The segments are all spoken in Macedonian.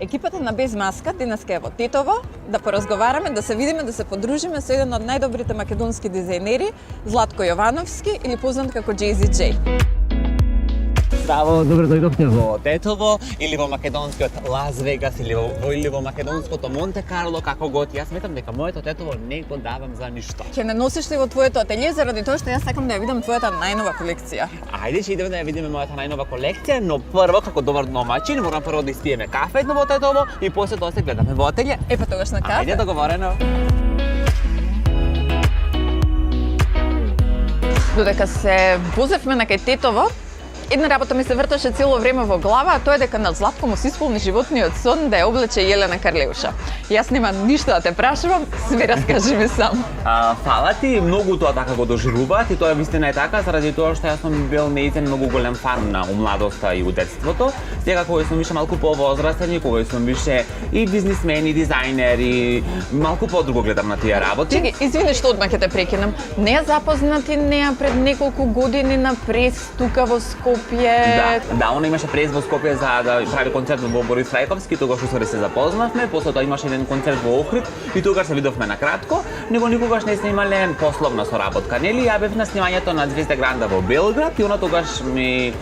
Екипата на Без маска денеска е во Тетово да поразговараме, да се видиме, да се подружиме со еден од најдобрите македонски дизајнери, Златко Јовановски или познат како Jay-Z J. Здраво, добро дојдовте во Тетово или во македонскиот Лас Вегас или во македонското Монте Карло, како год. Јас сметам дека моето Тетово не го давам за ништо. Ќе не носиш ли во твоето ателје заради тоа што јас сакам да ја видам твојата најнова колекција? Ајде, ќе идеме да ја видиме мојата најнова колекција, но прво како добар домаќин морам прво да испиеме кафе во Тетово и после тоа се гледаме во ателје. Па тогаш на кафе. Ајде, договорено. Додека се возевме на кај Тетово, една работа ми се врташе цело време во глава, а тоа е дека на Златко му се исполни животниот сон да ја облече Јелена Карлеуша. Јас нема ништо да те прашувам, све раскажи ми сам. Фала ти, многу тоа така го доживуваат и тоа вистина е така, заради тоа што јас сум бил неизен многу голем фан на умладоста и у детството. Сега кога сум више малку повозрастен и кога сум више и бизнисмен и дизајнер и малку подруго гледам на тие работи. Чеки, извини што одма ќе те прекинам. Не ја запознати неа пред неколку години на прес тука во Скопје. Да, она имаше прес во Скопје за да прави концерт во Борис Трајковски, тогаш устари се запознавме, после тоа имаше еден концерт во Охрид и тогаш се видовме на кратко, него никогаш не снимале пословна соработка, нели? Ја бев на снимањето на Звезда Гранда во Белград и она тогаш ми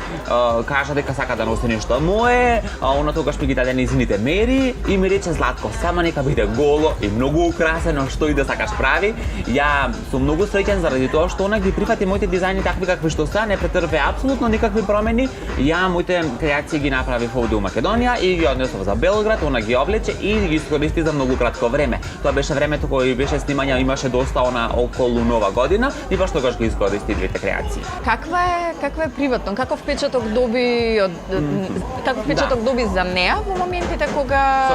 кажа дека сака да носи нешто мое, она тогаш ми ги даде нејзините мери и ми рече Златко, само нека биде голо и многу украсено, што и да сакаш прави. Ја сум многу среќен заради тоа што она ги прифати моите дизајни такви какви што се, не претрпе апсолутно никакви промени. Ја моите креации ги направив овде у Македонија и ги однесов за Белград, она ги облече и ги искористи за многу кратко време. Тоа беше времето кога беше снимање, имаше доста она околу Нова година и баш тогаш ги искористи двете креации. Каква е приватно? Каков впечаток доби доби за неа во моментите кога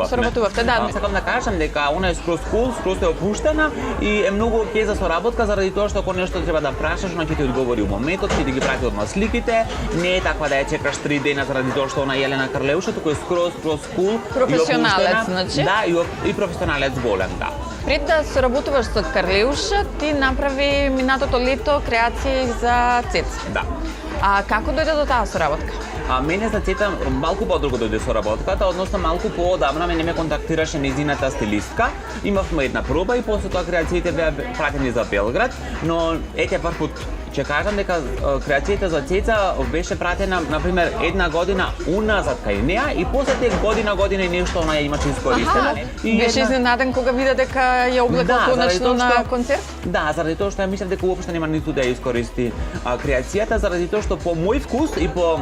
соработувавте? Да. Сакам да кажам дека она е скроз кул, скроз е опуштена и е многу окей за соработка заради тоа што ако нешто треба да прашаш, она ќе ти одговори у моментот, ќе ти ги прати одма сликите. Не е таква да ја чекаш 3 дена заради тоа што она Јелена Карлеуша, туку е скроз кул. Професионалец, значи? Да, и професионалец голем, да. Пред да соработуваш со Карлеуша, ти направи минатото лето креации за Цеца. Да. А како дојде до таа соработка? Мене за Цета малку подруго дојде соработката, односно малку поодамна не ме контактираше нејзината стилистка. Имавме една проба и после тоа креациите беа пратени за Белград, но ете прв пат ќе кажам дека креацијата за Цеца беше пратена, например, една година уназад кај неа и после година и нешто она ја имаше искористена. И беше изненаден кога виде дека ја облекла конечно на концерт? Да, заради тоа што ја мислев дека уопште нема ниту да ја искористи креацијата, заради тоа што по мој вкус и по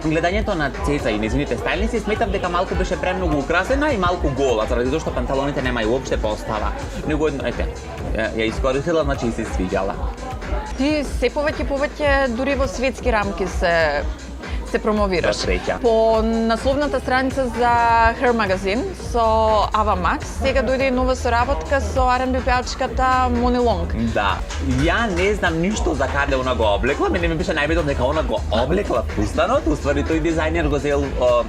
гледањето на Цеца и нејзините стајлници сметам дека малку беше премногу украсена и малку гола, заради тоа што панталоните немају уопште постава. Него ете, ја искористила, значи и се свиѓала. Ти се повеќе дури во светски рамки се промовираш. По насловната страница за Her Magazine со Ava Max, сега дојде и нова соработка со R&B пеачката Money Long. Да, ја не знам ништо за каде она го облекла, мене ми беше најбитно дека она го облекла фустанот, уствари тој дизајнер го зел,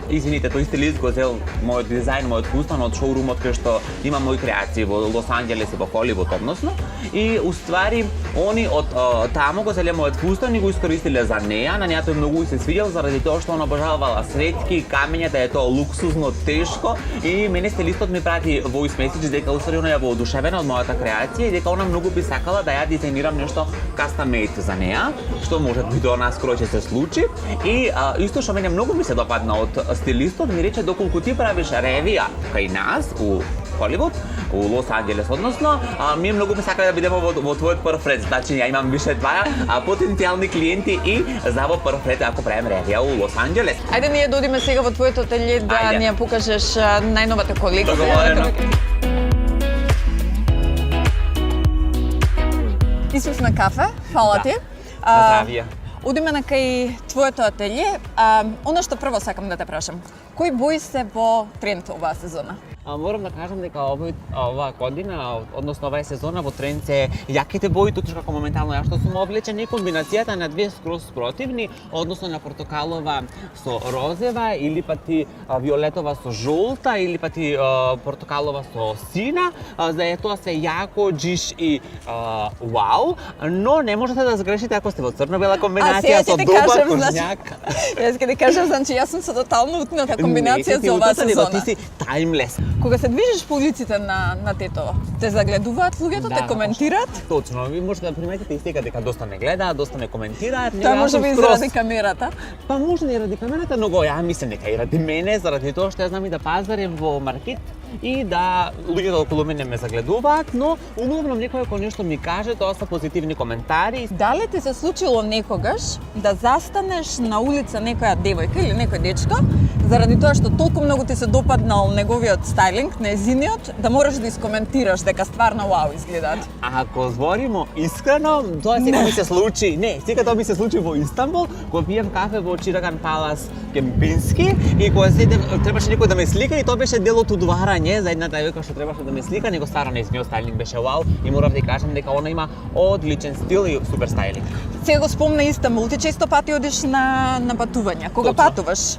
тој стилист го зел мојот дизајн, мојот фустан од шоурумот кај што има мои креации во Лос Анџелес и во Холивуд односно, и уствари они од таму го зеле мојот фустан и го искористиле за неа, на неа тој многу се свиѓал заради тоа што она обожавала светки, камења, да е тоа луксузно, тешко и мене стилистот ми прати voice message дека уствари она ја воодушевена од мојата креација и дека она многу би сакала да ја дизајнирам нешто custom made за неа, што може би до наскоро ќе се случи. И исто што мене многу ми се допадна од стилистот, ми рече доколку ти правиш ревија кај нас у Холивуд, у Лос Анџелес односно, ми многу ми сакале да бидеме во твојот прв ред, значи ја имам више два потенцијални клиенти и за во прв ред ако правим ревија у Лос Анџелес. Ајде ние додиме сега во твоето ателје да ни ја покажеш најновата колекција. Договорено. Исус на кафе, фала ти. Здравија. Одиме на кај твоето ателје. Она што прво сакам да те прашам, кои бои се во тренд оваа сезона? морам да кажам дека ова година, односно оваа сезона во тренд се јаките бои, точно како моментално ја што сум облечен, и комбинацијата на две скроз противни, односно на портокалова со розева или пати виолетова со жолта или пати портокалова со сина, за да е тоа се јако, джиш и вау, но не можете да сгрешите ако сте во црно-бела комбинација со добар кожњак. Јас ќе ти кажам, значи јас сум со тотално утната комбинација за оваа сезона. Ти си таймлес. Кога се движиш по улиците на Тетово, те загледуваат луѓето, те коментираат? Точно, ви можете да приметите и сега дека доста не гледаат, доста не коментираат. Тоа може би заради камерата. Па може и ради камерата, но ја мислам дека и ради мене, заради тоа што ја знам и да пазарам во маркет и да луѓето околу мене ме загледуваат, но углавном некој ако нешто ми каже, тоа се позитивни коментари. Дали ти се случило некогаш да застанеш на улица некоја девојка или некој дечко, заради тоа што толку многу ти се допаднал неговиот стајлинг, нејзиниот, да мораш да искоментираш дека стварно вау изгледаат? Ако зборимо искрено, тоа сега ми се случи. Не, сега тоа ми се случи во Истанбул, кога пием кафе во Чираган Палас Кемпински и кога седев, требаше некој да ме слика и тоа беше дел од удварање за една девојка што требаше да ме слика, него стварно нејзиниот стајлинг беше вау и морав да ја кажам дека она има одличен стил и супер стајлинг. Сега го спомна Истанбул, ти често пати одиш на патувања. Кога патуваш?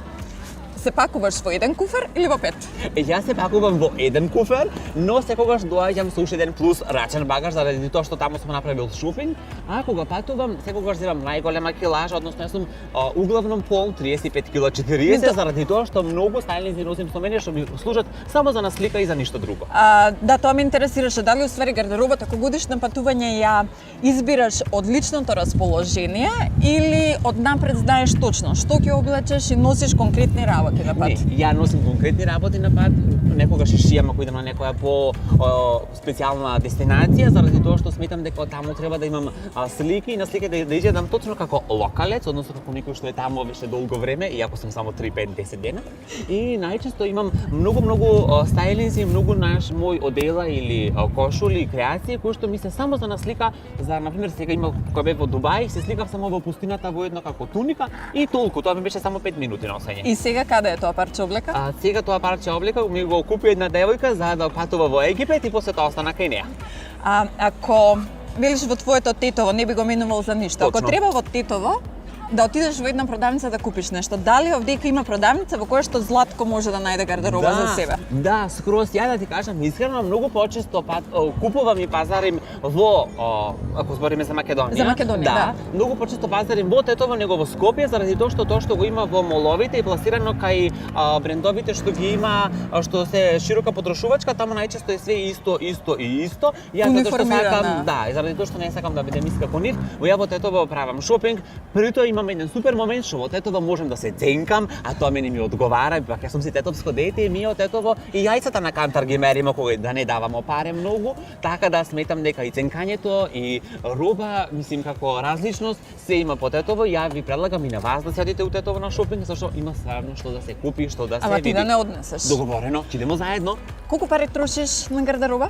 Се пакуваш во еден куфер или во 5? Јас се пакувам во еден куфер, но секогаш доаѓам со уште еден плюс рачен багаж заради тоа што таму сум направил шопинг, а кога патувам секогаш земам најголема килажа, односно јас сум углавном пол 35 кила 40 заради тоа што многу стајлинзи носим со мене што ми служат само за наслика и за ништо друго. Да, тоа ме интересираше, дали уствари гардеробата кога одиш на патување ја избираш од личното расположение или однапред знаеш точно што ќе облечеш и носиш конкретни работи на пат? Не, ја носим конкретни работи на пат, некогаш и шијам ако идам на некоја по специјална дестинација, заради тоа што сметам дека таму треба да имам слики и на слики да изгледам точно како локалец, односно како некој што е таму веќе долго време, иако сум само 3, 5, 10 дена. И најчесто имам многу стајлинзи, многу мои одела или кошули и креации кои што ми се само за наслика, за например сега има кога бев во Дубај, се сликав само во пустината во едно како туника и толку, тоа ми беше само 5 минути носење. И сега каде е тоа парче облека? Сега тоа парче облека ми го купи една девојка за да патува во Египет и после тоа остана кај неа. Ако велиш во твоето Тетово, не би го минувал за ништо. Ако треба во Тетово да отидеш во една продавница да купиш нешто, дали овдека има продавница во која што Златко може да најде гардероба за себе? Да, скроз. Ја да ти кажам искрено, многу почесто купувам и пазарим во ако збориме за Македонија. За Македонија, да. Многу почесто пазарим во Тетово, него во Скопје, заради тоа што го има во моловите и пласирано кај брендовите што ги има, што се широка потрошувачка, таму најчесто е све исто. Ја затоа што сакам, заради тоа што не сакам да бидем иска како нив, во Тетово правам шопинг, при тоа имам еден супер момент што во Тетово можам да се ценкам, а тоа мене ми одговара, пак јас сум си тетовско дете и ми од Тетово и јајцата на кантар ги мериме кога да не давамо паре многу, така да сметам дека и ценкањето и роба, мислим како различност се има по Тетово. Ја ви предлагам и на вас да се одите у Тетово на шопинг, зашто има стварно што да се купи, што да се види. Ама ти да не однесеш. Договорено, ќе идемо заедно. Колку пари трошиш на гардероба?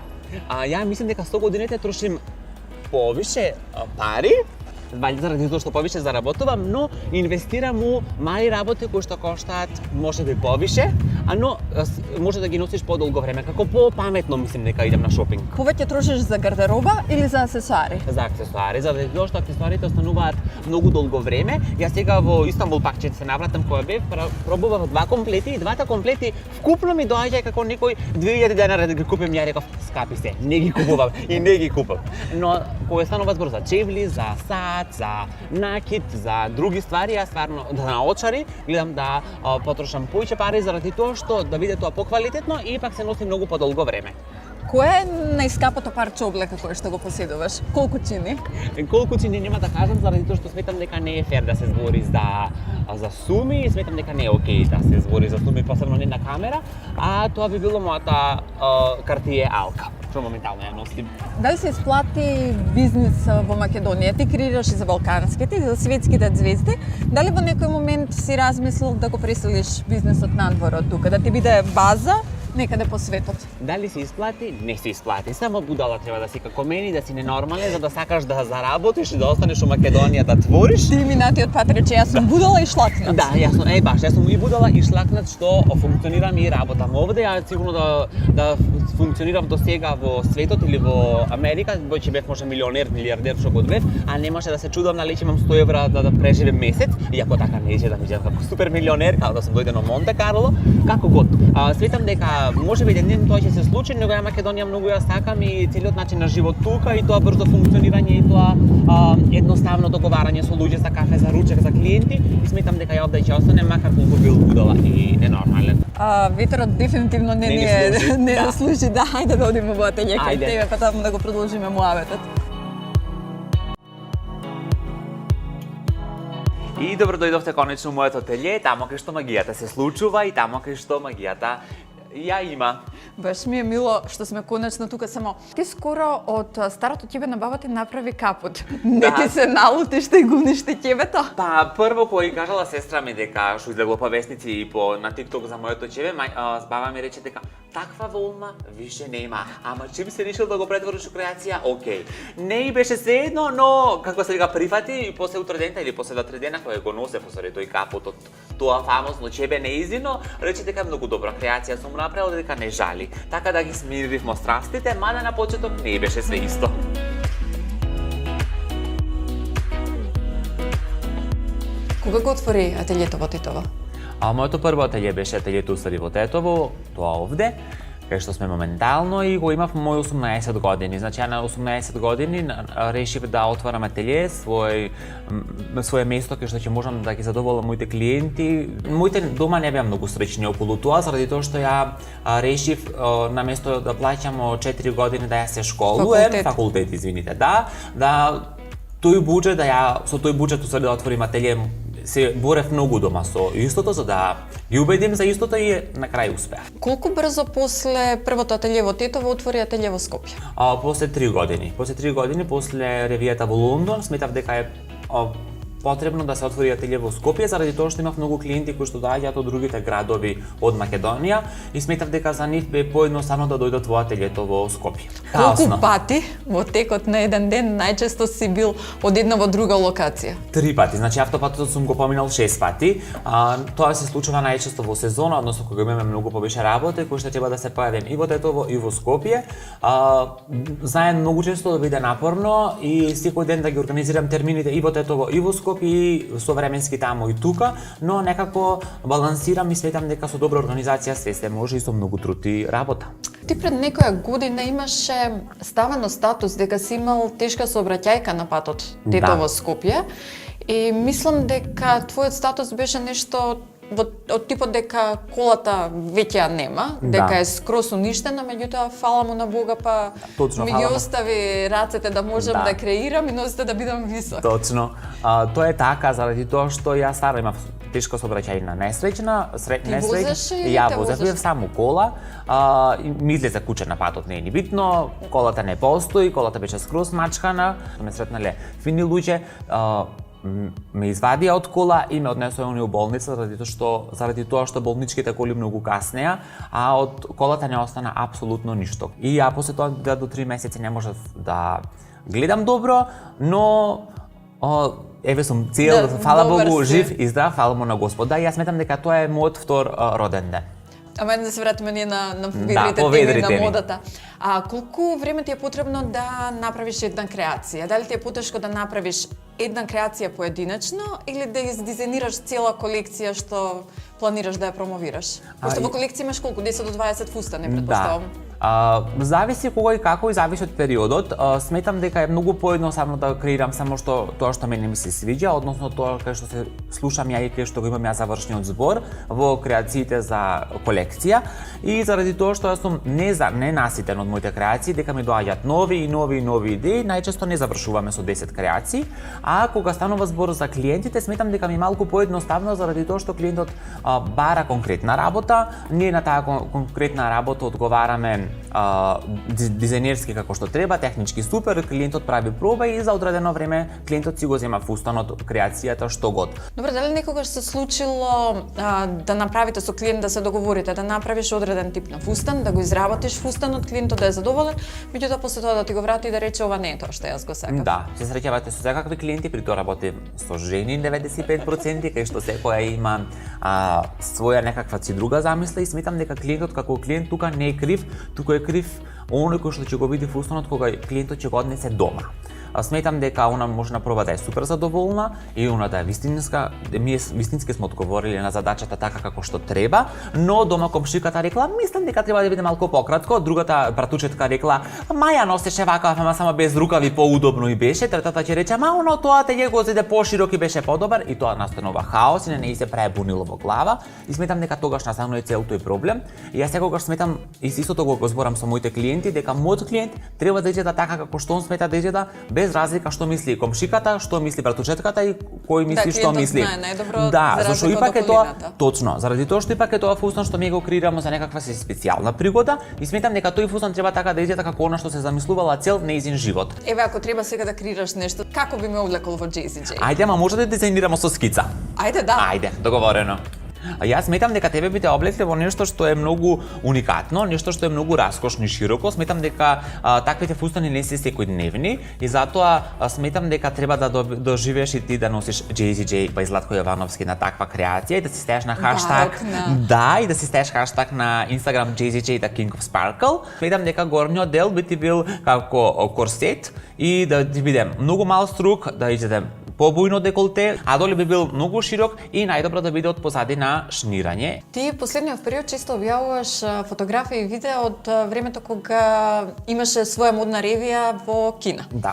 Ја мислам дека со годините трошим повише пари, валјда заради тоа што повише заработувам, но инвестирам у мали работи кои што коштаат можеби повише, но може да ги носиш подолго време, како попаметно мислим дека идем на шопинг. Повеќе трошиш за гардероба или за аксесуари? За аксесуари, заради тоа што аксесуарите остануваат многу долго време. Јас сега во Истанбул пак ќе се навратам кога бев, пробував 2 комплети и двата комплети вкупно ми доаѓа како некој 2000 денари да ги купим, ја реков скапи се, не ги купувам и не ги купам. Но кога станува збор за чевли, за саат, за накид, за други ствари, јас стварно да наочари, гледам да потрошам поише пари заради тоа што да биде тоа поквалитетно и пак се носи многу подолго време. Кое е најскапото парче облека кое што го поседуваш? Колку чини? Колку чини нема да кажам заради тоа што сметам дека не е фер да се збори за суми и сметам дека не е окей да се збори за суми, посебно не на камера, а тоа би било мојата Cartier Alka, што моментално ја носим. Дали се исплати бизнис во Македонија? Ти креираш и за балканските, и за светските звезди. Дали во некој момент си размислил да го преселиш бизнисот надвор од тука, да ти биде база некаде по светот. Дали се исплати? Не се исплати. Само будала треба да си како мене, да си ненормален, за да сакаш да заработиш и да останеш у Македонија да твориш. Ти минатиот пат рече, јас сум будала и шлакнат. Да, јас сум и будала и шлакнат што функционирам и работам овде. Ја сигурно да функционирав до сега во светот или во Америка, ќе бев може милионер, милиардер, што god бев, а немаше да се чудам нали ќе имам 100 евра да преживеам месец, иако така не да ми бидам како супер милионер, како да сум дојден во Монте Карло, како год. Светам дека можеби еден ден тоа ќе се случи, но ја Македонија многу ја сакам и целиот начин на живот тука и тоа брзо функционирање и тоа едноставно договарање со луѓе за кафе, за ручек, за клиенти и сметам дека ја овде ќе останем макар колку бил будала и ненормален. Ветерот дефинитивно не служи, да, ајде да одиме во ателје кај тебе, па таму да го продолжиме муабетот. И добро дојдовте конечно во моето ателје, таму кај што магијата се случува и таму кај што магијата ја има. Баш ми е мило што сме конечно тука, само ти скоро од старото ќебе на баба ти направи капут. Не ти се налути што го уништи ќебето? Па прво кој кажала сестра ми дека што излегло по весници и на TikTok за моето ќебе, баба ми рече дека таква волна више нема. Ама чим се решил да го претвориш у креација, окей. Не и беше sejedno, но како се вика прифати и после утре дента или после 2-3 дена кога го носе посреди тој капут од тоа фамозно ќебе неизино, рече дека е многу добра креација сум направил, дека не жали. Така да ги смиривме страстите, мада на почеток не беше све исто. Кога го отвори ателјето во Тетово? Моето прво ателје беше ателјето уствари во Тетово, тоа овде, кај што сме моментално и го имав мој 18 години. Значи, на 18 години решив да отворам ателје, свое место кај што ќе можам да ги задоволам моите клиенти. Моите дома не беа многу среќни околу тоа, заради тоа што ја решив на место да плаќам 4 години да ја се школувам, факултет, извините, да тој буџет со тој буџет усвари да отворим ателје, се борев многу дома со истото за да ги убедим за истото и на крај успеа. Колку брзо после првото ателје во Тетово отвори ателје во Скопје? После 3 години. После 3 години, после ревијата во Лондон, сметав дека е потребно да се отвори ателје во Скопје, заради тоа што имав многу клиенти кои што доаѓаат од другите градови од Македонија и сметав дека за нив бе поедноставно да дојдат во ателјето во Скопје. Колку пати во текот на еден ден најчесто си бил од една во друга локација? 3 пати, значи автопатот сум го поминал 6 пати. Тоа се случува најчесто во сезона, односно кога имаме многу побише работа, кои што треба да се појавим и во Тетово и во Скопје. Знаем многу често да биде напорно и секој ден да ги организирам термините и во Тетово и во Скопје и современски таму и тука, но некако балансирам и сметам дека со добра организација се може и со многу труд и работа. Ти пред некоја година имаше ставено статус дека си имал тешка сообраќајка на патот Тетово-Скопје и мислам дека твојот статус беше нешто од типот дека колата веќе ја нема, дека е скроз уништена, меѓутоа фала му на Бога па ми ги остави рацете да можам да креирам и носите да бидам висок. Точно. Тоа е така заради тоа што ја стварно имав тешка сообраќајна несреќна, ја возев само кола, ми излезе куче на патот, не е ни битно, колата не постои, колата беше скроз мачкана, ме сретнале фини луѓе, ме извадија од кола и ме однесоа у болница заради тоа што болничките коли многу каснеа, а од колата не остана апсолутно ништо. И ја после тоа 2 до 3 месеци не можев да гледам добро, но еве сум цел, фала Богу, жив и здрав, фала му на Господ. Да, јас сметам дека тоа е мојот втор роден ден. Ама да се вратиме ние на ведрите теми на модата. Колку време ти е потребно да направиш една креација? Дали ти е потешко да направиш една креација поединечно или да издизајнираш цела колекција што планираш да ја промовираш? Пошто во колекција имаш колку? 10 до 20 фуста, не претпоставам. Зависи кога и како и зависи од периодот. Сметам дека е многу поедноставно да креирам само тоа што мене ми се свиѓа, односно тоа кај што се слушам ја и кај што го имам ја завршниот збор во креациите за колекција и заради тоа што јас сум ненаситен од моите креации, дека ми доаѓаат нови идеи, најчесто не завршуваме со 10 креации, а кога станува збор за клиентите, сметам дека ми е малку поедноставно заради тоа што клиентот бара конкретна работа, ние на таа конкретна работа одговараме дизајнерски како што треба, технички супер, клиентот прави проба и за одредено време клиентот си го зема фустанот, креацијата, што год. Добре, дали некогаш се случило да направите со клиент, да се договорите, да направиш одреден тип на фустан, да го изработиш фустанот, клиентот да е задоволен, меѓутоа после тоа да ти го врати и да рече ова не е тоа што јас го сакам? Да, се среќавате со секакви клиенти, при тоа работи со жени 95%, кај што секоја има своја некаква си друга замисла и сметам дека клиентот како клиент тука не е крив, туку е крив оној кој што ќе го види фустанот кога клиентот ќе го однесе дома. Сметам дека она може на проба да е супер задоволна и она да е вистинска, вистински сме одговорили на задачата така како што треба, но дома комшиката рекла, мислам дека треба да биде малку пократко, другата братучетка рекла, Маја носеше вака, ама само без рукави поудобно и беше, третата ќе рече, ама оно тоа те го зеде поширок и беше подобар и тоа настанува хаос и на неј се прави бунило во глава и сметам дека тогаш настанува цел тој проблем. И јас секогаш сметам и истото го зборам со моите клиенти дека мојот клиент треба да изгледа така како што он смета да изгледа, без разлика што мисли комшиката, што мисли братучетката и кој мисли што мисли. Да, зашто ипак е тоа точно, заради тоа што ипак е тоа фустан што ми го креирамо за некаква си специјална пригода и сметам дека тој фустан треба така да изгледа како она што се замислувала цел нејзин живот. Еве ако треба сега да креираш нешто, како би ме облекол во JCJ? Ајде, ама може да дизајнираме со скица. Ајде, да. Ајде, договорено. Јас сметам дека тебе би те облекле во нешто што е многу уникатно, нешто што е многу раскошно и широко. Сметам дека таквите фустани не се секојдневни и затоа сметам дека треба да доживееш и ти да носиш JCJ by Златко Јовановски на таква креација и да си стееш на хаштаг. Да, и да си стееш хаштаг на Instagram JCJ the King of Sparkle. Сметам дека горниот дел би ти бил како корсет и да ти биде многу мал струк, да изеде побујно деколте, а доле би бил многу широк и најдобро да биде од позади на шнирање. Ти последниот период често објавуваш фотографии и видео од времето кога имаше своја модна ревија во Кина. Да.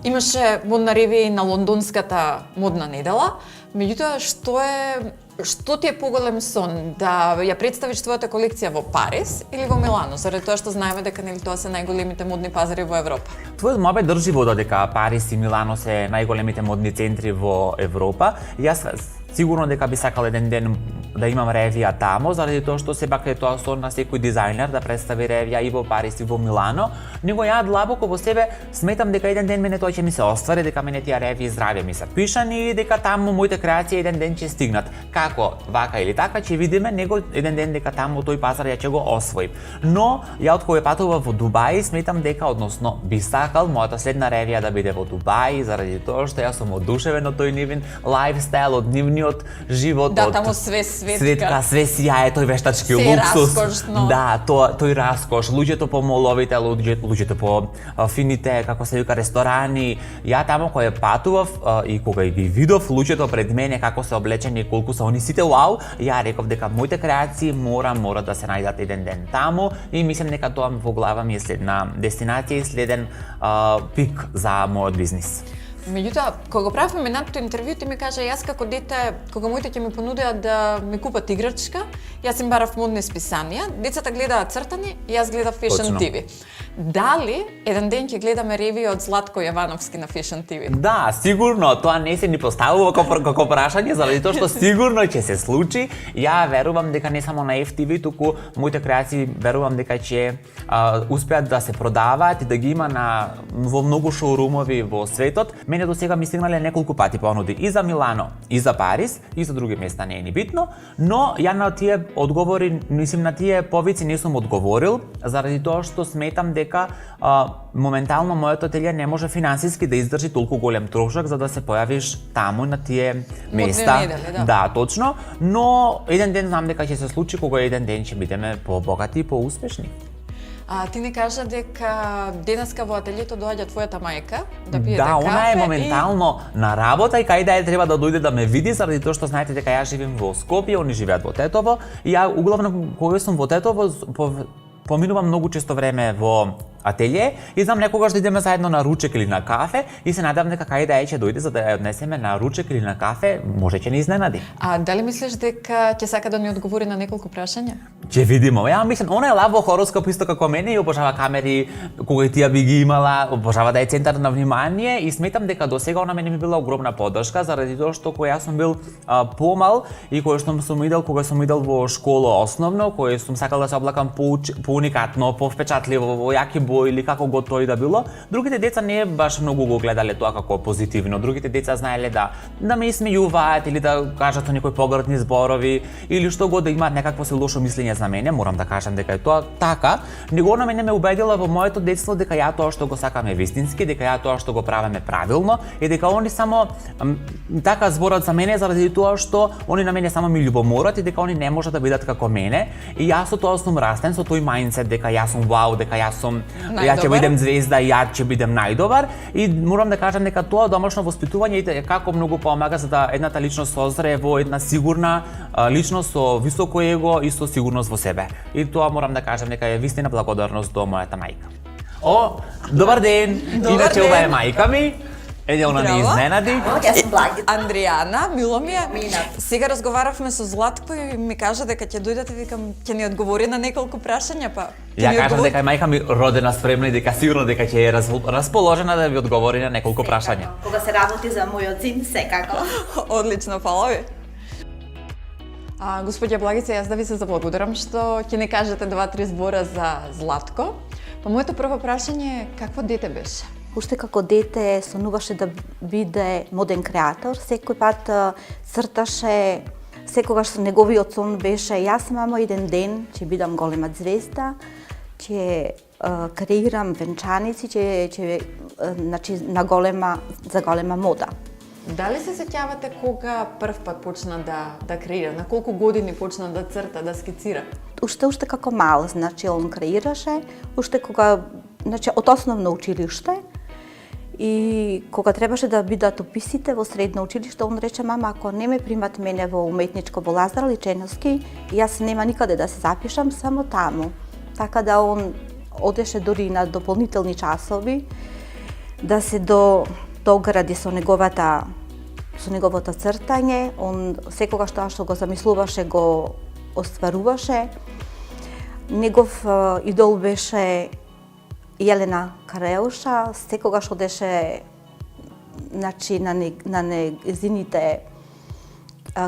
Имаше модна ревија и на лондонската модна недела. Меѓутоа, што ти е поголем сон, да ја представиш твојата колекција во Париз или во Милано, заради тоа што знаеме дека нели тоа се најголемите модни пазари во Европа? Твојот мобе држи вода дека Париз и Милано се најголемите модни центри во Европа. Јас сигурно дека би сакал еден ден да имам ревија тамо, заради тоа што сепак е тоа сон на секој дизајнер да представи ревија и во Париз и во Милано, него ја длабоко во себе сметам дека еден ден мене тоа ќе ми се оствари, дека мене тие ревии здравје ми се пишани и дека таму моите креации еден ден ќе стигнат. Како, вака или така, ќе видиме него еден ден дека таму тој пазар ја ќе го освои. Но ја од кога патував во Дубај, сметам дека односно би сакал мојата следна ревија да биде во Дубај, заради тоа што јас сум одушевен од тој нивен лајфстайл, од нивниот живот, да, таму све светка, све сјае, тој вештачки луксус. Раскошно. Да, тој раскош, луѓето по моловите, луѓето по фините, како се вика, ресторани. Ја таму кога патував и кога ги видов луѓето пред мене како се облечени, колку се они сите вау, ја реков дека моите креации мора да се најдат еден ден таму и мислам дека тоа во глава ми е следна дестинација и следен пик за мојот бизнис. Меѓутоа, кога го правевме минатото интервју, ти ми кажа, јас како дете, кога моите ќе ми понудеа да ми купат играчка, јас им барав модни списанија, децата гледаат цртани, јас гледав Fashion TV. Дали еден ден ќе гледаме ревија од Златко Јовановски на Fashion TV? Да, сигурно, тоа не се ни поставува како прашање, заради тоа што сигурно ќе се случи. Ја верувам дека не само на FTV, туку моите креации верувам дека ќе успеат да се продаваат и да ги има во многу шоурумови во светот. Мене до сега ми стигнале неколку пати понуди и за Милано, и за Париз, и за други места, не е ни битно, но ја на тие одговори, мислим на тие повици не сум одговорил, заради тоа што сметам дека моментално моето ателје не може финансиски да издржи толку голем трошок за да се појавиш таму на тие места. Недели, да, точно, но еден ден знам дека ќе се случи кога еден ден ќе бидеме побогати и поуспешни. Ти не кажа дека денеска во ателјето доаѓа твојата мајка да пиете кафе. Да, она е моментално на работа и кај да е треба да дојде да ме види, заради тоа што знаете дека ја живеам во Скопје, они живеат во Тетово и ја углавно кога сум во Тетово поминувам многу често време во ателје и знам некогаш да идеме заедно на ручек или на кафе и се надевам дека кај да ќе дојде за да ја однесеме на ручек или на кафе, може ќе ни изненади. А дали мислиш дека ќе сака да ни одговори на неколку прашања? Ќе видиме. Ја мислам, она е лабо хороскоп исто како мене и обожава камери кога и тија би ги имала, обожава да е центар на внимание и сметам дека досега она мене ми била огромна поддршка заради тоа што кога јас сум бил помал и кога сум идел во школа основно, кога сум сакал да се облакам поуникатно, повпечатливо, во јаки бои или како го тој да било, другите деца не баш многу го гледале тоа како позитивно. Другите деца знаеле да ме исмејуваат или да кажат некои погрдни зборови или што го да имаат некакво се лошо мислење за мене. Морам да кажам дека е тоа така. Него на мене ме убедила во моето детство дека ја тоа што го сакаме вистински, дека ја тоа што го правиме правилно и дека они само така зборат за мене заради тоа што они на мене само ми љубоморат и дека они не можат да бидат како мене. И јас со тоа сум растен со тој мајндсет дека јас сум вау, дека јас ќе бидам звезда, ја ќе бидам најдобар и морам да кажам дека тоа домашно воспитување и како многу помага за да едната личност созрее во една сигурна личност со високо его и со сигурност во себе. И тоа морам да кажам дека е вистина благодарност до мојата мајка. О, добар ден! Иначе ова е мајка ми. Она не изненади. Јас сум Благица. Андријана, мило ми е. Минат. Сега разговаравме со Златко и ми кажа дека ќе дојдете, викам, ќе ни одговори на неколку прашања, па Ја кажам дека мајка ми родена спремна и дека сигурно дека ќе е расположена да ви одговори на неколку прашања. Кога се работи за мојот син, секако. Одлично, фала ви. Господја Благица, јас да ви се заблагодарам што ќе ни кажете 2-3 збора за Златко. Па моето прво прашање е какво дете беше? Уште како дете сонуваше да биде моден креатор, секој пат црташе, секогаш неговиот сон беше јас мамо еден ден ќе бидам голема звезда, ќе креирам венчаници, ќе значи за голема мода. Дали се сеќавате кога прв пат почна да креира? На колку години почна да црта, да скицира? Уште како мал, значи он креираше, уште кога, значи од основно училиште. И кога требаше да бидат уписите во средно училиште, он рече мама, ако не ме примат мене во уметничко во Лазар Личеновски, јас нема никаде да се запишам, само таму. Така да он одеше дури на дополнителни часови да се догради со неговото цртање. Он секогаш тоа што го замислуваше го остваруваше. Негов идол беше Јелена Кареуша, секогаш одеше значи на нејзините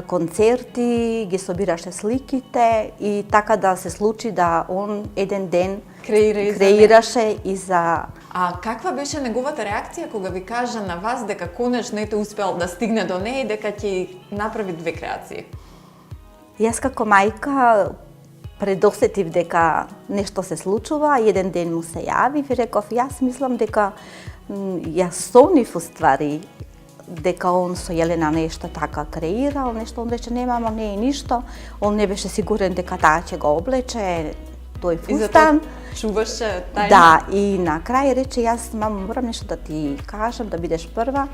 концерти, ги собираше сликите и така да се случи да он еден ден креираше и за... А каква беше неговата реакција кога ви кажа на вас дека конечно ете успел да стигне до неја и дека ќе направи 2 креации? Јас како мајка предосетив дека нешто се случува, еден ден му се јави и реков, јас мислам дека јас сонив уствари дека он со Јелена нешто така креирал, нешто, он рече, не мамо, не е ништо, он не беше сигурен дека таа ќе го облече, тој фустан. Чуваше тајна? Да, и на крај рече, јас мамо, морам нешто да ти кажам, да бидеш прва.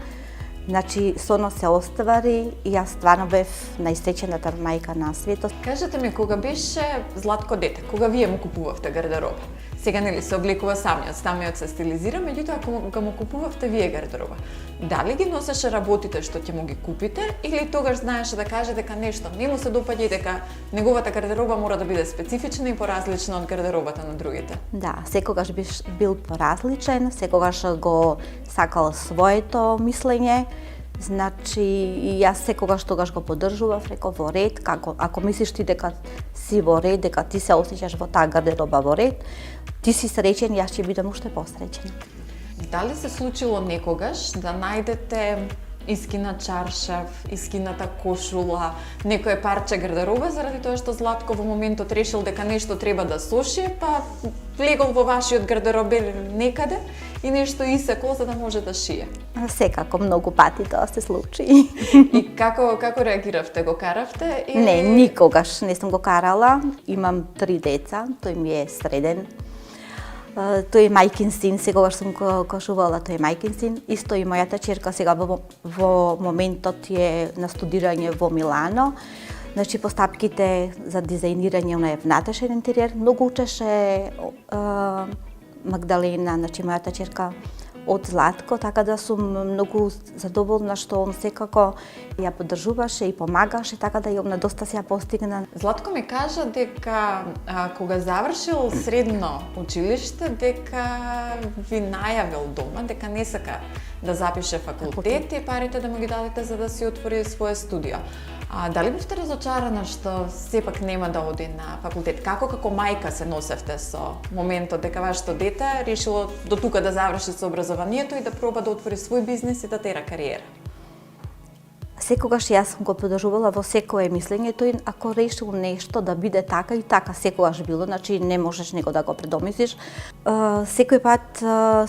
Значи, соно се оствари и јас стварно бев најсреќената мајка на светот. Кажете ми, кога беше Златко дете, кога вие му купувавте гардероба? Сега нели се облекува самиот се стилизира, меѓутоа кога му купувавте вие гардероба, дали ги носеше работите што ќе му ги купите или тогаш знаеше да каже дека нешто не му се допаѓа и дека неговата гардероба мора да биде специфична и поразлична од гардеробата на другите? Да, секогаш бил поразличен, секогаш го сакал своето мислење. Значи, јас секогаш тогаш го поддржував, реков во ред, ако мислиш ти дека си во ред, дека ти се осеќаш во таа гардероба во ред, ти си среќен, јас ќе бидам уште посреќен. Дали се случило некогаш да најдете искина чаршав, искината кошула, некое парче гардероба заради тоа што Златко во моментот решил дека нешто треба да сошие, па влегол во вашиот гардеробер некаде и нешто исекол за да може да шие? Секако, многу пати тоа се случи. И како реагиравте? Го каравте? Или... Не, никогаш не сум го карала. Имам 3 деца, тој ми е среден. Тој е мајкин син, секогаш сум кошувала, тој е мајкин син. Исто и мојата ќерка сега во моментот е на студирање во Милано. Значи, постапките за дизајнирање на внатрешен интериер, многу учеше Магдалена, значи мојата ќерка од Златко, така да сум многу задоволна што он секако ја поддржуваше и помагаше, така да и он доста се ја постигна. Златко ми кажа дека кога завршил средно училиште, дека ви најавил дома, дека не сака да запише факултет и парите да му ги дадете за да си отвори своје студио. Дали бевте разочарана што сепак нема да оди на факултет? Како мајка се носевте со моментот дека вашето дете решило до тука да заврши со образованието и да проба да отвори свој бизнес и да тера кариера? Секогаш јас сум го поддржувала во секое мислење, тој ако решил нешто да биде така и така секогаш било, значи не можеш него да го предомислиш. Секој пат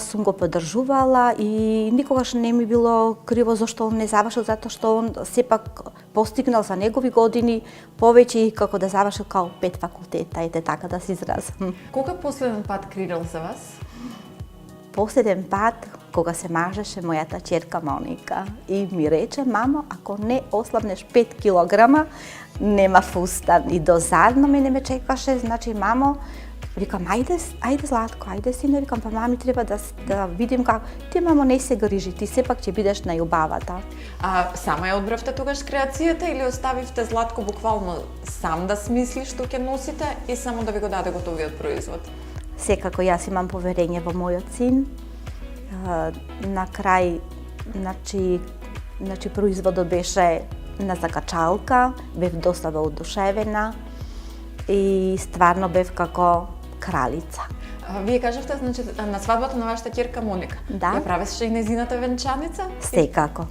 сум го поддржувала и никогаш не ми било криво зашто он не завршил, затоа што он сепак постигнал за негови години повеќе и како да завршил као 5 факултета, ете така да се изразам. Кога последен пат крирал за вас? Последен пат, кога се мажеше мојата ќерка Моника и ми рече, мамо, ако не ослабнеш 5 килограма, нема фустан. И дозадно мене ме чекаше, значи, мамо, викам, ајде Златко, ајде сине, викам, па мами треба да видим како. Ти, мамо, не се грижи, ти сепак ќе бидеш најубавата. Сама ја одбравте тогаш креацијата или оставивте Златко буквално сам да смисли што ќе носите и само да ви го даде готовиот производ? Секако јас имам поверење во мојот син. На крај, значи производот беше на закачалка, бев доста воодушевена и стварно бев како кралица. Вие кажавте, значи, на свадбата на вашата ќерка Моника. Да. Ја правеше и нејзината венчаница? Секако.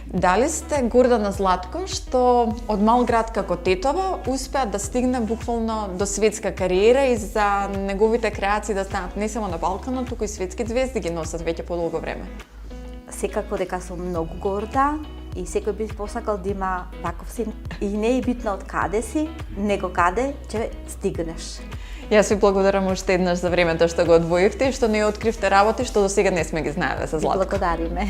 Дали сте горда на Златко што од мал град како Тетово успеа да стигне буквално до светска кариера и за неговите креации да станат не само на Балканот, туку и светски звезди ги носат веќе подолго време? Секако дека сум многу горда и секој би посакал да има ваков син. И не е битно од каде си, него каде ќе стигнеш. Јас ви благодарам уште еднаш за времето што го одвоивте и што не откривте работи што до сега не сме ги знаеле за Златко. Благодариме.